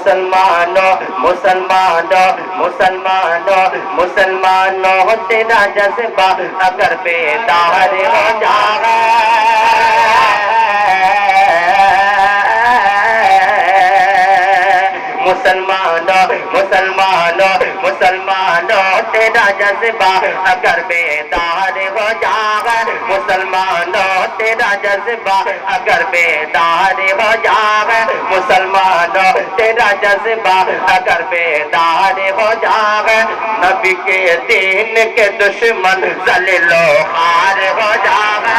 مسلمانوں مسلمانوں مسلمانوں مسلمانوں تیرا جذبہ اگر بیدار ہو جائے مسلمانوں مسلمانوں مسلمانوں تیرا جذبہ اگر بیدار ہو جائے مسلمانوں تیرا جذبہ اگر بیدار ہو جائے مسلمانوں تیرا جذبہ اگر بیدار ہو جائے نبی کے دین کے دشمن ذلیل و خوار ہو جائے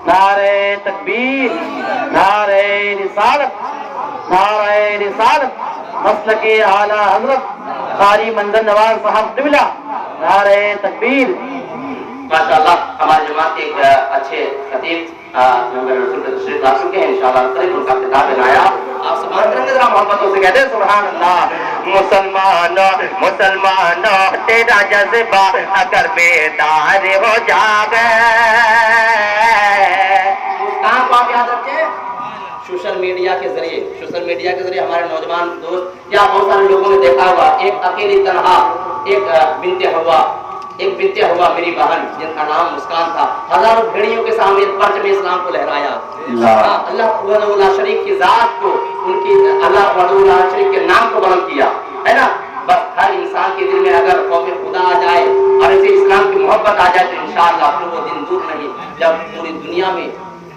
نعرہ تکبیر نعرہ رسالت نعرہ رسالت مسلک اعلیٰ حضرت قاری منظر نواز صاحب قبلہ نعرہ تکبیر ماشاءاللہ ہماری جماعت کے ایک اچھے خطیب محمد رسول کے تشریف لا چکے ہیں انشاءاللہ قریب ان کا خطاب بنایا آپ سبحان کریں گے ذرا محبتوں سے کہتے ہیں سبحان اللہ مسلمانوں مسلمانوں تیرا جذبہ اگر بیدار ہو جائے کہاں کو آپ یاد رکھیں سوشل میڈیا کے ذریعے ہمارے نوجوان دوست یا بہت سارے لوگوں نے دیکھا ہوگا ایک اکیلی تنہا ایک بنت ہوا میری بہن جن کا نام مسکان تھا ہزاروں بھیڑیوں کے سامنے پرچم اسلام کو لہرایا اللہ وحدہ لا شریک کی ذات کو ان کی اللہ وحدہ لا شریک کے نام کو بلند کیا ہے نا بس ہر انسان کے دل میں اگر خوف خدا آ جائے اور اسے اسلام کی محبت آ جائے تو انشاءاللہ پھر وہ دن دور نہیں جب پوری دنیا میں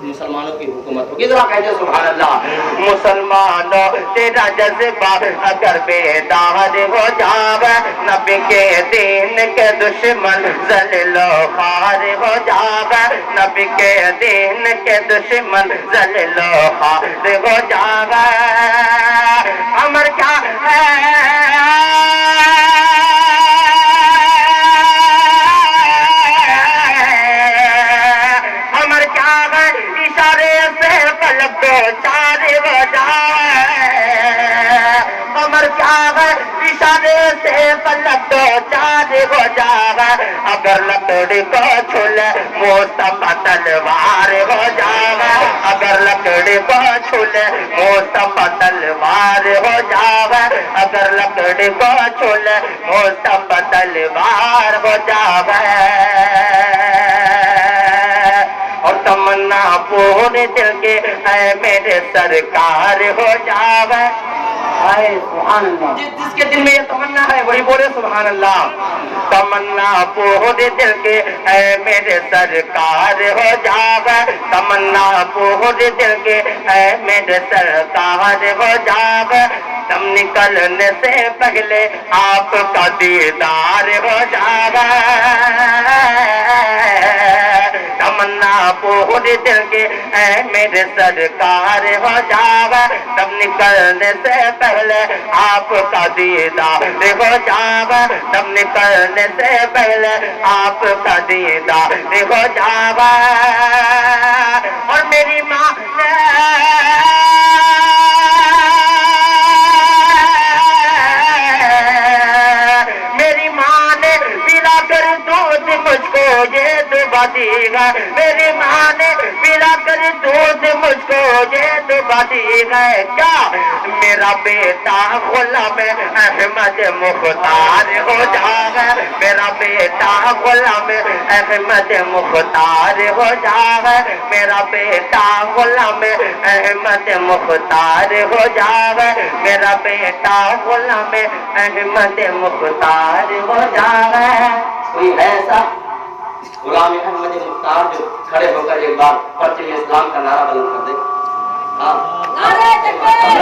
مسلمانوں کی حکومت ہوگی ذرا کہتے ہیں سبحان اللہ مسلمانوں تیرا جذبہ اگر بیدار ہو جائے نبی کے دین کے دشمن ذلیل و خوار ہو جائے نبی کے دین کے دشمن ذلیل و خوار ہو جائے امر کیا ہے اگر لکڑی کو چھولے مصطفیٰ تلوار ہو جائے اگر لکڑی کو چھولے مصطفیٰ تلوار ہو جائے اگر لکڑی کو چھولے مصطفیٰ تلوار ہو جائے اور تمنا پورے دل کے اے میرے سرکار ہو جائے سبحان اللہ جس کے دل میں یہ تمنا ہے وہی بولے سبحان اللہ تمنا پورے دل کے اے میرے سرکار ہو جائے تمنا پورے دل کے اے میرے سرکار ہو جائے دم نکلنے سے پہلے آپ کا دیدار ہو جائے تمنا پورے دل کے اے میرے سرکار ہو جائے دم نکلنے سے پہلے آپ کا دیدار ہو جائے دم نکلنے سے پہلے آپ کا دیدار ہو جائے اور میری ماں نے پلا کر دودھ مجھ کو یہ دعا دی ہے میری ماں نے پلا کر دودھ مجھ کو یہ دعا دی ہے کیا میرا بیٹا غلام احمد مختار ہو جائے میرا بیٹا غلام احمد مختار ہو جائے میرا بیٹا غلام احمد مختار ہو جائے میرا بیٹا غلام احمد مختار ہو جائے کوئی ہے ایسا غلام احمد مختار جو کھڑے ہو کر ایک بار پرچم اسلام کا نعرہ بلند کر دے نعرہ تکبیر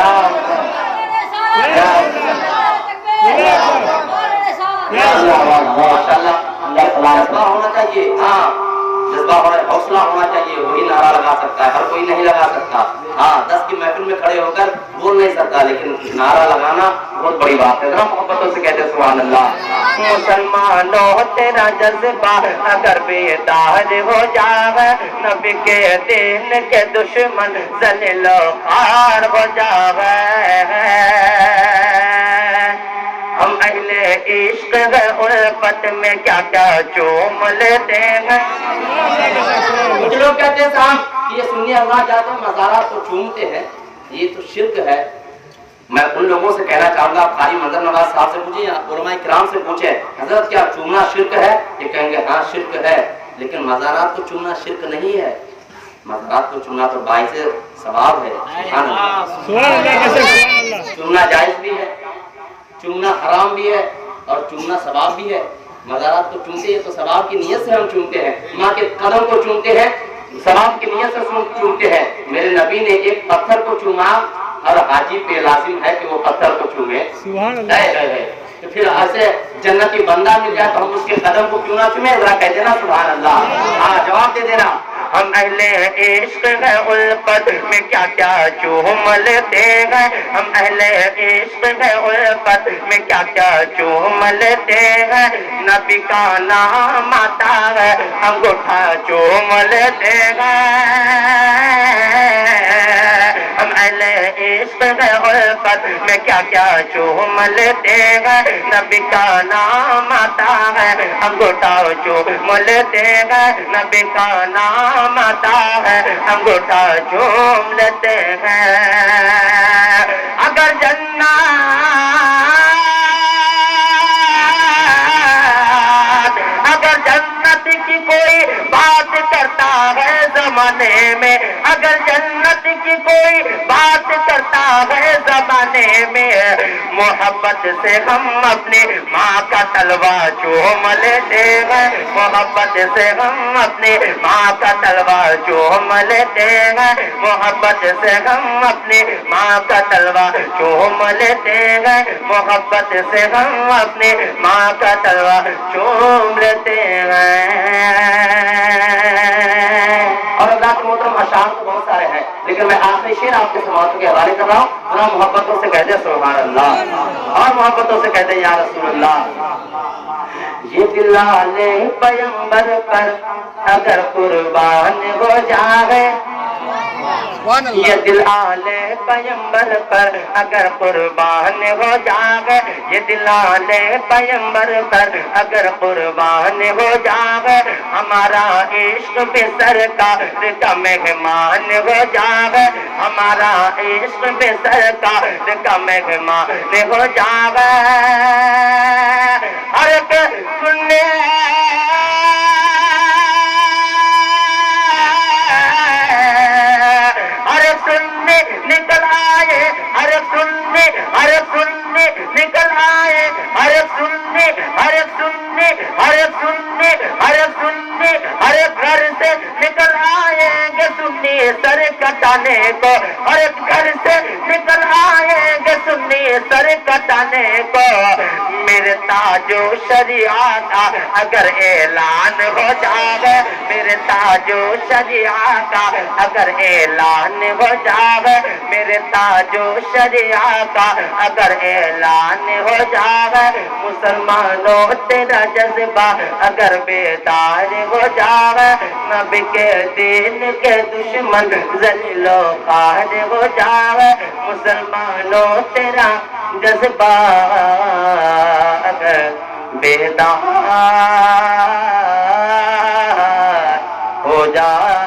نعرہ ماشاءاللہ جذبہ ہونا چاہیے ہاں جذبہ ہونا حوصلہ ہونا چاہیے وہی نعرہ لگا سکتا ہے ہر کوئی نہیں لگا سکتا ہاں 10 کی محفل میں کھڑے ہو کر بول نہیں سکتا لیکن نعرہ لگانا بہت بڑی بات ہے ذرا محبتوں سے کہتے ہیں سبحان اللہ مسلمانوں تیرا جذبہ اگر بیدار ہو جائے نبی کے دین کے دشمن ذلیل و خوار ہو جائے ہم اہل عشق ہے الفت میں کیا کیا چوم لیتے ہیں کچھ لوگ کہتے ہیں صاحب یہ سنی سنیے اللہ چاہتے ہیں مزارات کو چومتے ہیں، یہ تو شرک ہے۔ میں ان لوگوں سے کہنا چاہوں گا، قاری منظر نواز صاحب سے پوچھیں یا علماء کرام سے پوچھیں، حضرت کیا چومنا شرک ہے؟ یہ کہیں گے ہاں شرک ہے، لیکن مزارات کو چومنا شرک نہیں ہے۔ مزارات کو چومنا تو باعث ثواب ہے۔ سبحان اللہ۔ چومنا جائز بھی ہے، چومنا حرام بھی ہے، اور چومنا ثواب بھی ہے۔ مزارات کو چومتے ہیں تو ثواب کی نیت سے ہم چومتے ہیں، ماں کے قدم کو چومتے ہیں ثواب کی نیت سے چومتے ہیں۔ میرے نبی نے ایک پتھر کو چوما، ہر حاجی پہ لازم ہے کہ وہ پتھر کو چومے۔ سبحان اللہ۔ تو پھر ایسے جنتی بندہ مل جائے تو ہم اس کے قدم کو کیوں نہ چومیں؟ ذرا کہہ دینا سبحان اللہ، ہاں جواب دے دینا۔ ہم اہل عشق ہے الفت میں کیا کیا چوم لیتے ہیں، ہم اہل عشق ہے الفت میں کیا کیا چوم لیتے ہیں، نبی کا نام آتا ہے انگوٹھا چوم لیتے ہیں۔ ہم اہل عشق ہے الفت میں کیا کیا چوم لیتے ہیں، نبی کا نام آتا ہے انگوٹھا چوم لیتے ہیں، نبی کا نام آتا ہے انگوٹھا چوم لیتے ہیں۔ اگر جنت کی کوئی بات کرتا ہے زمانے میں، اگر جنت کی کوئی بات کرتا ہے زمانے میں، محبت سے ہم اپنی ماں کا تلوا چوم لیتے ہیں، محبت سے ہم اپنی ماں کا تلوا چوم لیتے ہیں، محبت سے ہم اپنی ماں کا تلوا چوم لیتے ہیں، محبت سے ہم اپنی ماں کا تلوا چوم لیتے ہیں۔ اور اللہ کے محترم اشعار تو بہت سارے ہیں، لیکن میں آخری شعر آپ کے سماعتوں کے حوالے کر رہا ہوں، ذرا محبتوں سے کہہ دے سبحان اللہ، اور محبتوں سے کہہ دے یا رسول اللہ۔ یہ دل والے پیغمبر پر اگر قربان ہو جائے، یہ دل آلے پیغمبر پر اگر قربان ہو جائے، یہ دل آلے پیغمبر پر اگر قربان ہو جائے، ہمارا عشق بے سرکار کا مہمان ہو جائے، ہمارا عشق بے سرکار کا مہمان ہو جائے۔ ہر ایک سننے نکل آئے، ہر سننے ہر سننے نکل آئے، ہر سننے ہر سننے ہر سننے ہر سننے ہر گھر سے نکل آئیں گے سنی سر کٹانے کو، ہر گھر سے نکل آئیں گے سنی سر کٹانے کو۔ میرے تاج و شریعت کا اگر اعلان ہو جائے، میرے تاج و شریعت کا اگر اعلان ہو جائے، میرے تاج و شریعت کا اگر اعلان ہو جائے، مسلمانوں تیرا جذبہ اگر بیدار ہو جائے، نبی کے دین کے دشمن ذلیل و خوار ہو جائے، مسلمانوں تیرا جذبہ اگر بیدار ہو جائے۔